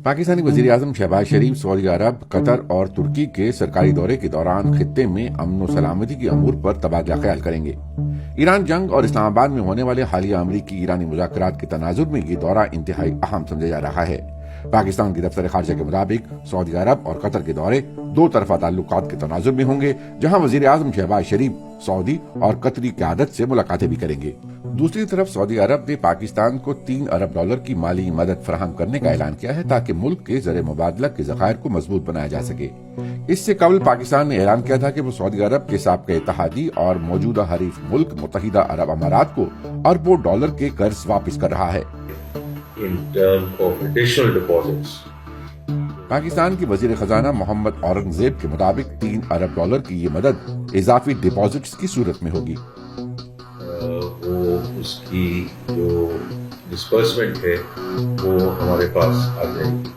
पाकिस्तानी वज़ीर-ए-आज़म शहबाज शरीफ सऊदी अरब, कतर और तुर्की के सरकारी दौरे के दौरान खित्ते में अमन और सलामती के अमूर पर तबादला ख्याल करेंगे। ईरान जंग और इस्लामाबाद में होने वाले हालिया अमरीकी ईरानी मुज़ाकरात के तनाजुर में ये दौरा इंतहाई अहम समझा जा रहा है। पाकिस्तान की दफ्तर खारजा के मुताबिक सऊदी अरब और कतर के दौरे दो तरफा ताल्लुकात के तनाजुर में होंगे, जहां वज़ीर-ए-आज़म शहबाज शरीफ सऊदी और कतरी क़यादत से मुलाकातें भी करेंगे। दूसरी तरफ सऊदी अरब ने पाकिस्तान को $3 अरब की माली मदद फराहम करने का ऐलान किया है ताकि मुल्क के ज़र मुबादला के ज़खायर को मजबूत बनाया जा सके। इससे कबल पाकिस्तान ने ऐलान किया था कि वो सऊदी अरब के साबिक़ इत्तेहादी और मौजूदा हरीफ मुल्क मुत्तहिदा अरब अमारात को अरबों डॉलर के कर्ज वापस कर रहा है। In terms of additional deposits. Pakistan के वजीर खजाना मोहम्मद औरंगजेब के मुताबिक $3 अरब की ये मदद इजाफी डिपॉजिट्स की सूरत में होगी। वो उसकी जो डिस्बर्समेंट है वो हमारे पास आ जाएगी।